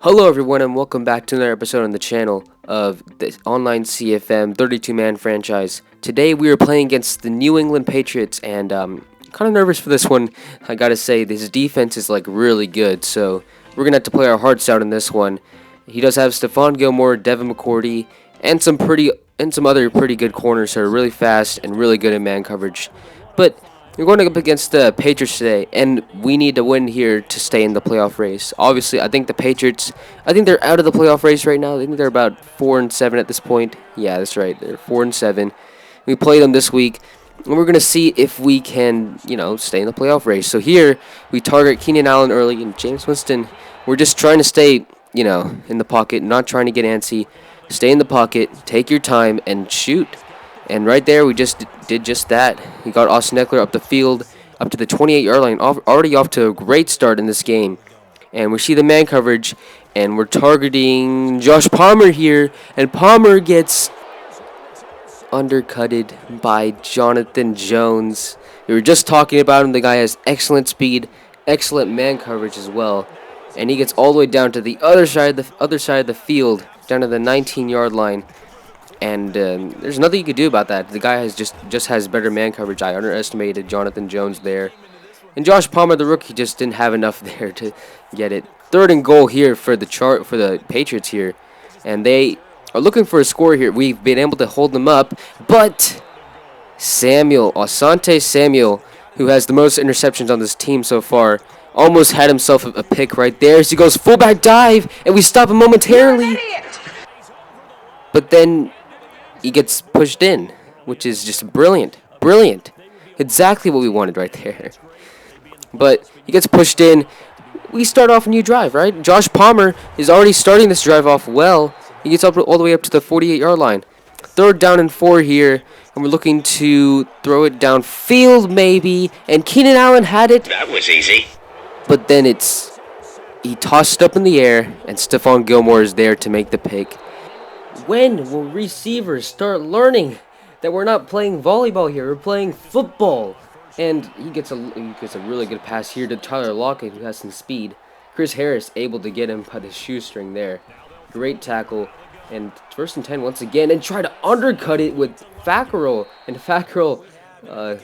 Hello everyone and welcome back to another episode on the channel of the online CFM 32-man franchise. Today we are playing against the New England Patriots and kind of nervous for this one. I gotta say this defense is like really good, so we're gonna have to play our hearts out in this one. He does have Stephon Gilmore, Devin McCourty, and some other pretty good corners who are really fast and really good in man coverage. But we're going up against the Patriots today, and we need to win here to stay in the playoff race. Obviously, I think the Patriots, I think they're out of the playoff race right now. I think they're about 4-7 at this point. Yeah, that's right. They're 4-7. We play them this week, and we're going to see if we can, stay in the playoff race. So here, we target Keenan Allen early, and James Winston, we're just trying to stay, in the pocket, not trying to get antsy. Stay in the pocket, take your time, and shoot. And right there, we just did just that. We got Austin Eckler up the field, up to the 28-yard line, already off to a great start in this game. And we see the man coverage, and we're targeting Josh Palmer here, and Palmer gets undercutted by Jonathan Jones. We were just talking about him. The guy has excellent speed, excellent man coverage as well, and he gets all the way down to the other side of the field, down to the 19-yard line. And there's nothing you could do about that. The guy has just has better man coverage. I underestimated Jonathan Jones there. And Josh Palmer, the rookie, just didn't have enough there to get it. Third and goal here for the Patriots here. And they are looking for a score here. We've been able to hold them up. But Asante Samuel, who has the most interceptions on this team so far, almost had himself a pick right there. So he goes fullback dive, and we stop him momentarily. But then he gets pushed in, which is just brilliant. Brilliant. Exactly what we wanted right there. But he gets pushed in. We start off a new drive, right? Josh Palmer is already starting this drive off well. He gets up all the way up to the 48-yard line. Third down and 4 here, and we're looking to throw it downfield maybe. And Keenan Allen had it. That was easy. But then he tossed it up in the air, and Stephon Gilmore is there to make the pick. When will receivers start learning that we're not playing volleyball here? We're playing football. And he gets a really good pass here to Tyler Lockett, who has some speed. Chris Harris able to get him by the shoestring there. Great tackle. And first and 10 once again. And try to undercut it with Fackrell. And Fackrell,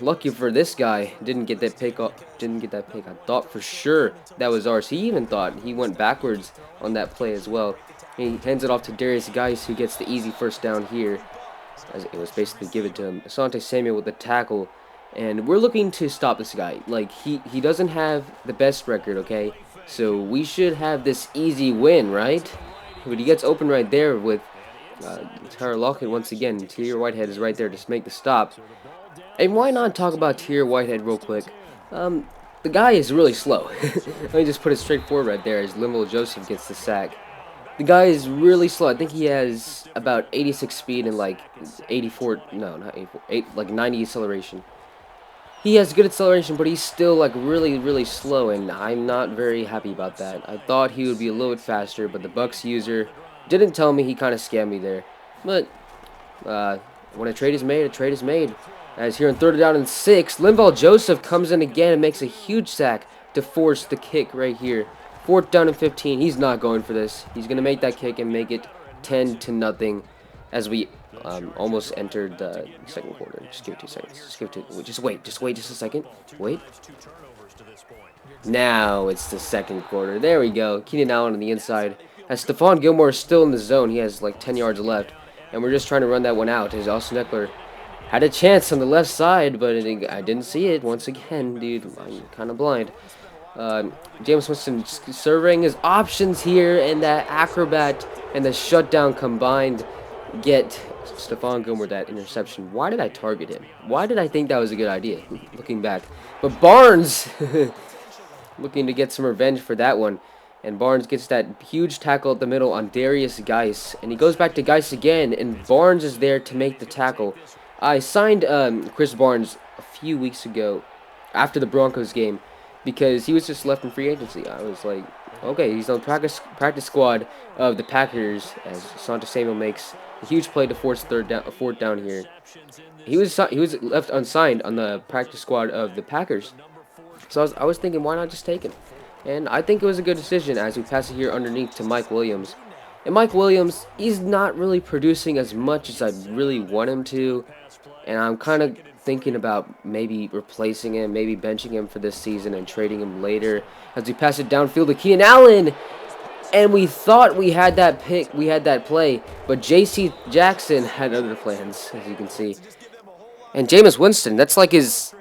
lucky for this guy, didn't get that pick. I thought for sure that was ours. He even thought he went backwards on that play as well. He hands it off to Darius Geis, who gets the easy first down here, as it was basically given to him. Asante Samuel with the tackle, and we're looking to stop this guy. Like, he doesn't have the best record, okay? So we should have this easy win, right? But he gets open right there with Tyler Lockett once again. Tahir Whitehead is right there to make the stop. And why not talk about Tahir Whitehead real quick? The guy is really slow. Let me just put it straightforward right there as Linval Joseph gets the sack. The guy is really slow. I think he has about 86 speed and like 84, no, not 84, like 90 acceleration. He has good acceleration, but he's still like really, really slow, and I'm not very happy about that. I thought he would be a little bit faster, but the Bucks user didn't tell me. He kind of scammed me there. But when a trade is made, a trade is made. As here in 3rd down and 6, Linval Joseph comes in again and makes a huge sack to force the kick right here. 4th down and 15. He's not going for this. He's going to make that kick and make it 10-0 as we almost entered the second quarter. Just give it 2 seconds. Just wait just a second. Wait. Now it's the second quarter. There we go. Keenan Allen on the inside. As Stephon Gilmore is still in the zone. He has like 10 yards left. And we're just trying to run that one out. As Austin Eckler had a chance on the left side, but I didn't see it. Once again, dude, I'm kind of blind. James Winston surveying his options here, and that acrobat and the shutdown combined get Stephon Gilmore that interception. Why did I target him? Why did I think that was a good idea, looking back? But Barnes looking to get some revenge for that one, and Barnes gets that huge tackle at the middle on Darius Geis, and he goes back to Geis again, and Barnes is there to make the tackle. I signed Chris Barnes a few weeks ago after the Broncos game, because he was just left in free agency. I was like, okay, he's on practice squad of the Packers as Asante Samuel makes a huge play to force 4th down here. He was left unsigned on the practice squad of the Packers. So I was thinking, why not just take him? And I think it was a good decision as we pass it here underneath to Mike Williams. And Mike Williams, he's not really producing as much as I really want him to. And I'm kind of thinking about maybe replacing him, maybe benching him for this season and trading him later. As we pass it downfield to Keenan Allen. And we thought we had that pick, we had that play. But J.C. Jackson had other plans, as you can see. And Jameis Winston, that's like his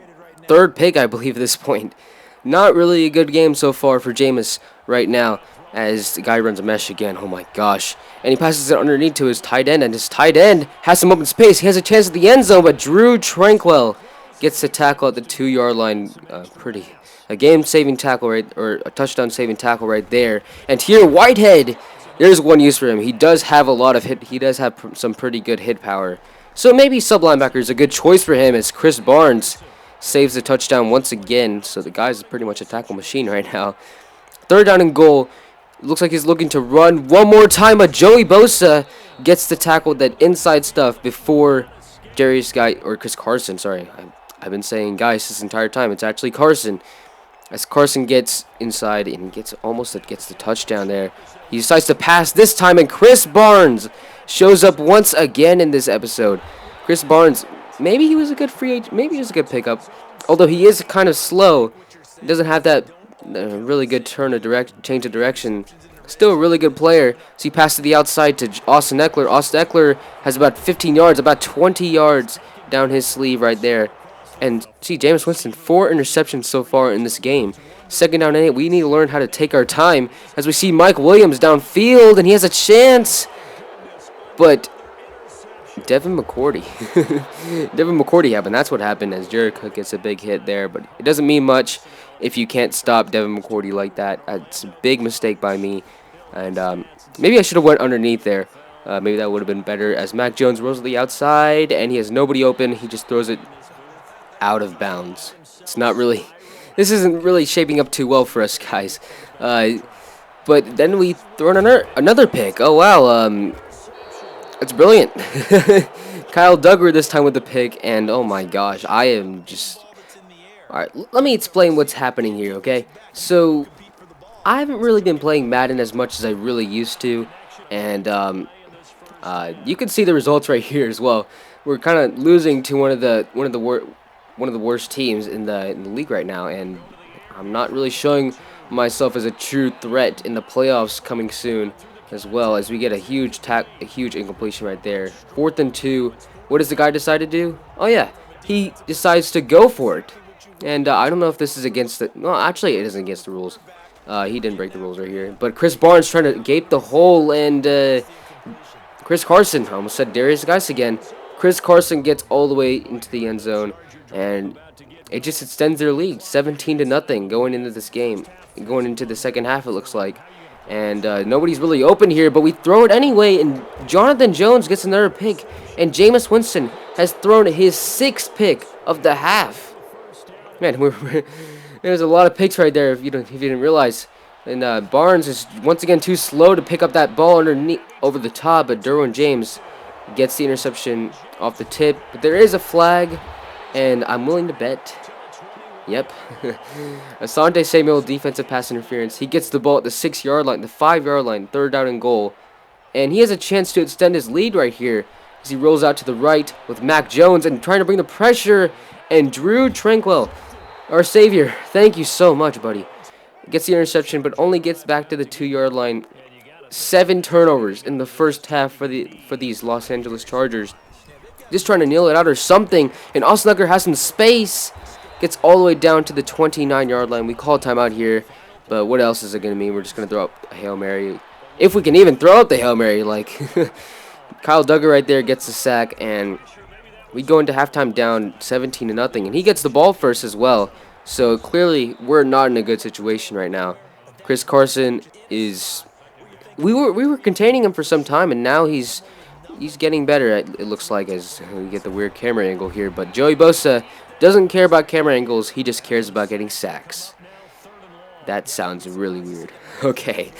third pick, I believe, at this point. Not really a good game so far for Jameis right now, as the guy runs a mesh again. Oh my gosh. And he passes it underneath to his tight end, and his tight end has some open space. He has a chance at the end zone, but Drew Tranquil gets the tackle at the 2-yard line. A game-saving tackle, or a touchdown-saving tackle right there. And here, Whitehead, there's one use for him. He does have a lot of hit. He does have some pretty good hit power. So maybe sub-linebacker is a good choice for him, as Chris Barnes saves the touchdown once again. So the guy's pretty much a tackle machine right now. Third down and goal. It looks like he's looking to run one more time, but Joey Bosa gets the tackle with that inside stuff before Chris Carson. Sorry, I've been saying guys this entire time. It's actually Carson. As Carson gets inside and gets the touchdown there. He decides to pass this time, and Chris Barnes shows up once again in this episode. Chris Barnes, maybe he was a good free agent, maybe he was a good pickup. Although he is kind of slow, he doesn't have that really good change of direction. Still a really good player. So he passed to the outside to Austin Eckler. Austin Eckler has about 15 yards, about 20 yards down his sleeve right there. And see, Jameis Winston, 4 interceptions so far in this game. Second down and 8. We need to learn how to take our time as we see Mike Williams downfield, and he has a chance. But Devin McCourty. Devin McCourty happened. That's what happened as Jared Cook gets a big hit there. But it doesn't mean much if you can't stop Devin McCourty like that. That's a big mistake by me. And maybe I should have went underneath there. Maybe that would have been better as Mac Jones rolls to the outside, and he has nobody open. He just throws it out of bounds. It's not really... This isn't really shaping up too well for us, guys. But then we throw in another pick. Oh, wow. It's brilliant. Kyle Duggar this time with the pick, and oh my gosh, I am just... Alright, let me explain what's happening here, okay? So, I haven't really been playing Madden as much as I really used to, and you can see the results right here as well. We're kind of losing to one of the worst teams in the league right now, and I'm not really showing myself as a true threat in the playoffs coming soon, as well as we get a huge incompletion right there. 4th and 2. What does the guy decide to do? Oh yeah, he decides to go for it, and I don't know if this is against the... No, actually it isn't against the rules. He didn't break the rules right here, but Chris Barnes trying to gape the hole, and Chris Carson, I almost said Darius Geis again. Chris Carson gets all the way into the end zone, and it just extends their lead 17-0 going into this game, going into the second half it looks like. And nobody's really open here, but we throw it anyway, and Jonathan Jones gets another pick, and Jameis Winston has thrown his 6th pick of the half. Man, there's a lot of picks right there if you didn't realize. And Barnes is once again too slow to pick up that ball underneath over the top, but Derwin James gets the interception off the tip. But there is a flag, and I'm willing to bet. Yep. Asante Samuel, defensive pass interference. He gets the ball at the 6-yard line, the 5-yard line, 3rd down and goal. And he has a chance to extend his lead right here as he rolls out to the right with Mac Jones and trying to bring the pressure. And Drew Tranquil, our savior, thank you so much, buddy. Gets the interception, but only gets back to the 2-yard line. 7 turnovers in the first half for these Los Angeles Chargers. Just trying to kneel it out or something. And Austin Eckler has some space. Gets all the way down to the 29-yard line. We call timeout here, but what else is it going to mean? We're just going to throw up a Hail Mary. If we can even throw up the Hail Mary, like Kyle Duggar right there gets the sack, and we go into halftime down 17-0, and he gets the ball first as well. So clearly, we're not in a good situation right now. Chris Carson is... We were containing him for some time, and now he's getting better, it looks like, as we get the weird camera angle here. But Joey Bosa doesn't care about camera angles. He just cares about getting sacks. That sounds really weird. Okay.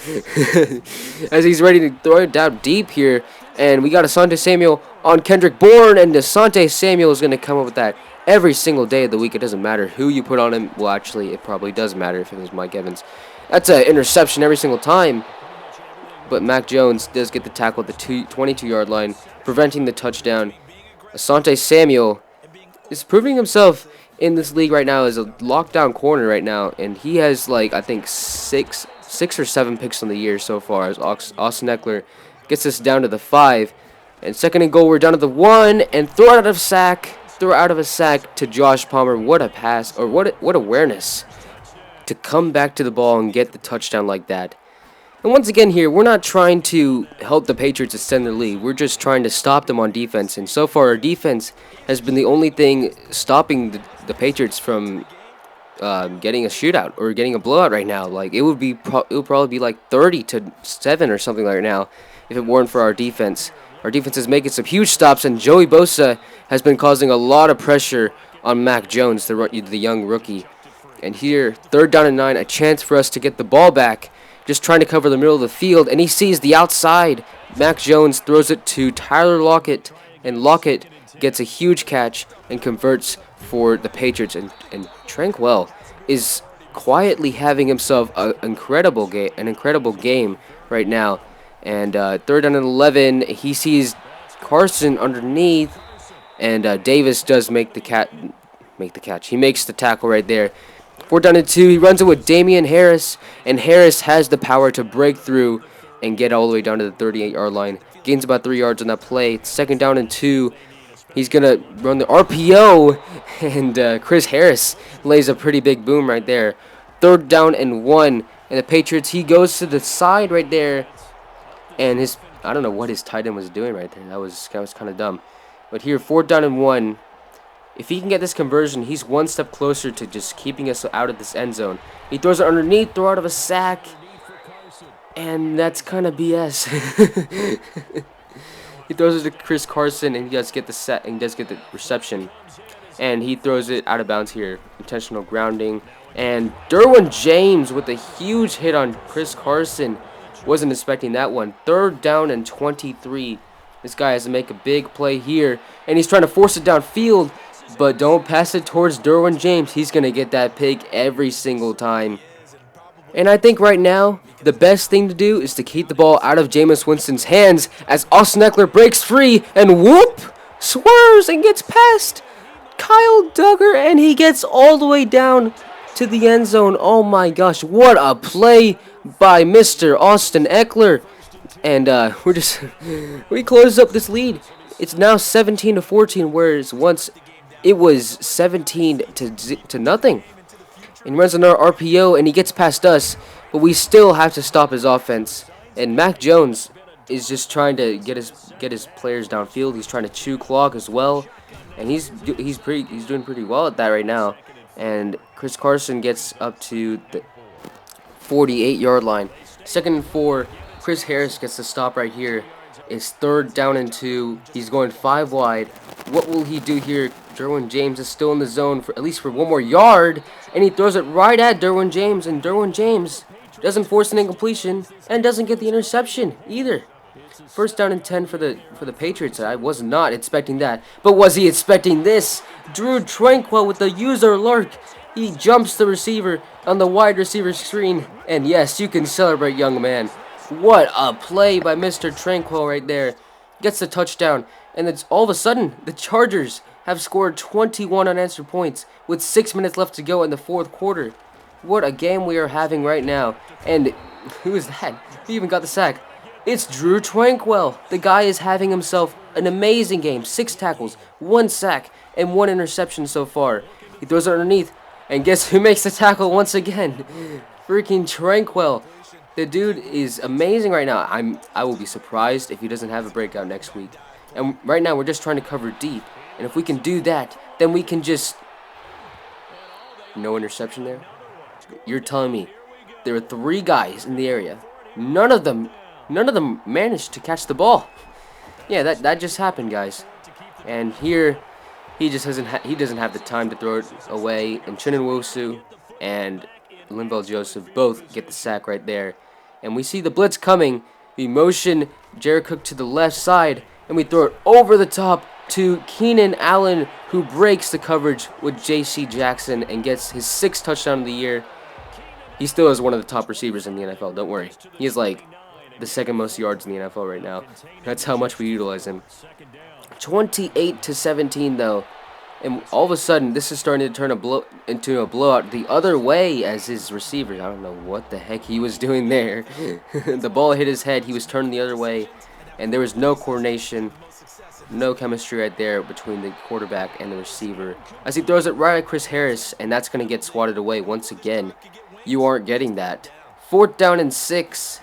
As he's ready to throw it down deep here, and we got Asante Samuel on Kendrick Bourne, and Asante Samuel is going to come up with that every single day of the week. It doesn't matter who you put on him. Well, actually, it probably does matter if it was Mike Evans. That's an interception every single time. But Mac Jones does get the tackle at the 22-yard line, preventing the touchdown. Asante Samuel is proving himself in this league right now as a lockdown corner right now, and he has like I think six or seven picks on the year so far. As Austin Eckler gets us down to the 5, and second and goal, we're down to the 1, and throw out of a sack to Josh Palmer. What a pass, or what awareness to come back to the ball and get the touchdown like that. And once again here, we're not trying to help the Patriots extend their lead. We're just trying to stop them on defense. And so far, our defense has been the only thing stopping the Patriots from getting a shootout or getting a blowout right now. Like it would probably be like 30-7 or something like now if it weren't for our defense. Our defense is making some huge stops, and Joey Bosa has been causing a lot of pressure on Mac Jones, the young rookie. And here, 3rd down and 9, a chance for us to get the ball back. Just trying to cover the middle of the field, and he sees the outside. Mac Jones throws it to Tyler Lockett, and Lockett gets a huge catch and converts for the Patriots. And Tranquil is quietly having himself an incredible game right now. And 3rd down and 11, he sees Carson underneath, and Davis does make the catch. He makes the tackle right there. 4th down and 2, he runs it with Damian Harris, and Harris has the power to break through and get all the way down to the 38-yard line. Gains about 3 yards on that play. 2nd down and 2, he's going to run the RPO, and Chris Harris lays a pretty big boom right there. 3rd down and 1, and the Patriots, he goes to the side right there, and I don't know what his tight end was doing right there. That was kind of dumb. But here, 4th down and 1. If he can get this conversion, he's one step closer to just keeping us out of this end zone. He throws it underneath, throw out of a sack, and that's kind of BS. He throws it to Chris Carson, and he does get the reception, and he throws it out of bounds here. Intentional grounding, and Derwin James with a huge hit on Chris Carson. Wasn't expecting that one. 3rd down and 23. This guy has to make a big play here, and he's trying to force it downfield. But don't pass it towards Derwin James. He's going to get that pick every single time. And I think right now, the best thing to do is to keep the ball out of Jameis Winston's hands as Austin Eckler breaks free and whoop, swerves and gets past Kyle Duggar, and he gets all the way down to the end zone. Oh my gosh, what a play by Mr. Austin Eckler. And we close up this lead. It's now 17-14, whereas once it was 17 to nothing. And he runs another RPO, and he gets past us, but we still have to stop his offense. And Mac Jones is just trying to get his players downfield. He's trying to chew clock as well, and he's doing pretty well at that right now. And Chris Carson gets up to the 48-yard line. 2nd and 4. Chris Harris gets the stop right here. It's 3rd down and 2. He's going 5 wide. What will he do here? Derwin James is still in the zone for at least for 1 more yard, and he throws it right at Derwin James, and Derwin James doesn't force an incompletion and doesn't get the interception either. 1st down and 10 for the Patriots. I was not expecting that, but was he expecting this? Drew Tranquil with the user alert. He jumps the receiver on the wide receiver screen, and yes, you can celebrate, young man. What a play by Mr. Tranquil right there. Gets the touchdown, and it's all of a sudden the Chargers have scored 21 unanswered points with 6 minutes left to go in the 4th quarter. What a game we are having right now. And who is that? He even got the sack. It's Drew Tranquil. The guy is having himself an amazing game. 6 tackles, 1 sack, and 1 interception so far. He throws it underneath, and guess who makes the tackle once again? Freaking Tranquil. The dude is amazing right now. I will be surprised if he doesn't have a breakout next week. And right now we're just trying to cover deep. And if we can do that, then we can just... No interception there? You're telling me there were 3 guys in the area. None of them managed to catch the ball. Yeah, that just happened, guys. And here, he doesn't have the time to throw it away. And Chinonwosu and Linval Joseph both get the sack right there. And we see the blitz coming. We motion Jared Cook to the left side, and we throw it over the top to Keenan Allen, who breaks the coverage with J.C. Jackson and gets his 6th touchdown of the year. He still is one of the top receivers in the NFL. Don't worry. He has like the second most yards in the NFL right now. That's how much we utilize him. 28-17 though. And all of a sudden, this is starting to turn into a blowout the other way as his receiver. I don't know what the heck he was doing there. The ball hit his head. He was turning the other way. And there was no coordination, no chemistry right there between the quarterback and the receiver. As he throws it right at Chris Harris, and that's going to get swatted away once again. You aren't getting that. 4th down and 6.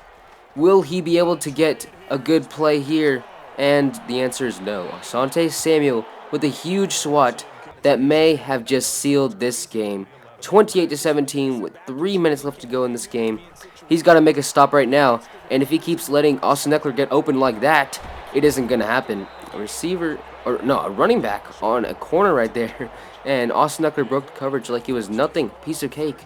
Will he be able to get a good play here? And the answer is no. Asante Samuel with a huge swat that may have just sealed this game. 28-17 with 3 minutes left to go in this game. He's got to make a stop right now. And if he keeps letting Austin Ekeler get open like that, it isn't going to happen. A running back on a corner right there. And Austin Ekeler broke the coverage like it was nothing. Piece of cake.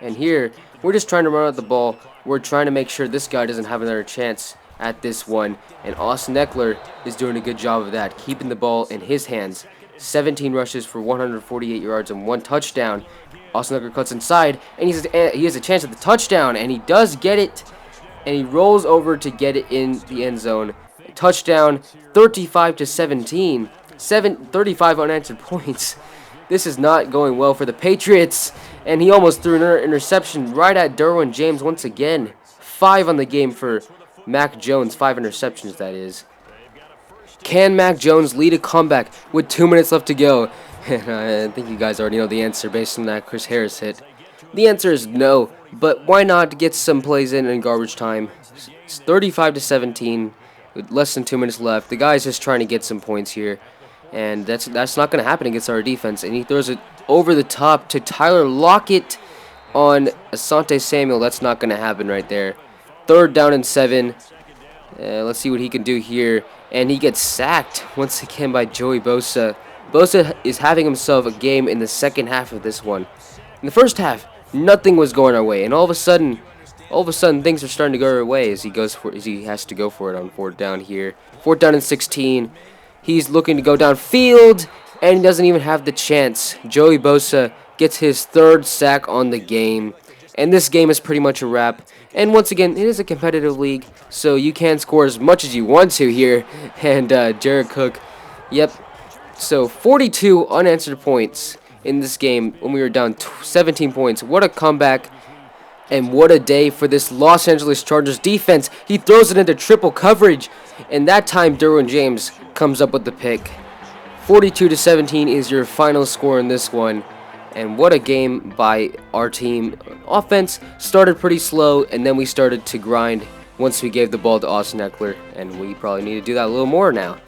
And here, we're just trying to run out the ball. We're trying to make sure this guy doesn't have another chance at this one. And Austin Ekeler is doing a good job of that, keeping the ball in his hands. 17 rushes for 148 yards and 1 touchdown. Austin Ekeler cuts inside, and he has a chance at the touchdown, and he does get it. And he rolls over to get it in the end zone. Touchdown, 35-17. 35 unanswered points. This is not going well for the Patriots. And he almost threw an interception right at Derwin James once again. 5 on the game for Mac Jones. 5 interceptions, that is. Can Mac Jones lead a comeback with 2 minutes left to go? And I think you guys already know the answer based on that Chris Harris hit. The answer is no, but why not get some plays in garbage time? It's 35-17 with less than 2 minutes left. The guy's just trying to get some points here, and that's not going to happen against our defense. And he throws it over the top to Tyler Lockett on Asante Samuel. That's not going to happen right there. 3rd down and 7. Let's see what he can do here. And he gets sacked once again by Joey Bosa. Bosa is having himself a game in the second half of this one. In the first half, nothing was going our way, and all of a sudden things are starting to go our way as he has to go for it on 4th down here. 4th down and 16. He's looking to go downfield, and he doesn't even have the chance. Joey Bosa gets his 3rd sack on the game, and this game is pretty much a wrap. And once again, it is a competitive league, so you can score as much as you want to here. And Jared Cook, yep. So 42 unanswered points in this game when we were down 17 points. What a comeback, and what a day for this Los Angeles Chargers defense. He throws it into triple coverage, and that time Derwin James comes up with the pick. 42-17 is your final score in this one. And what a game by our team. Offense started pretty slow, and then we started to grind once we gave the ball to Austin Ekeler. And we probably need to do that a little more now.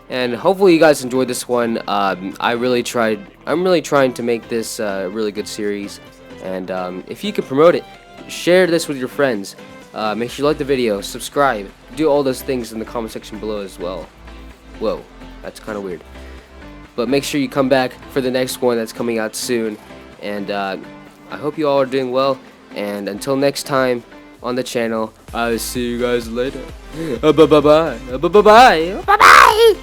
And hopefully you guys enjoyed this one. I'm really trying to make this a really good series. And if you could promote it, share this with your friends. Make sure you like the video, subscribe, do all those things in the comment section below as well. Whoa, that's kind of weird. But make sure you come back for the next one that's coming out soon. And I hope you all are doing well. And until next time on the channel, I'll see you guys later. Bye-bye. Bye-bye. Bye-bye.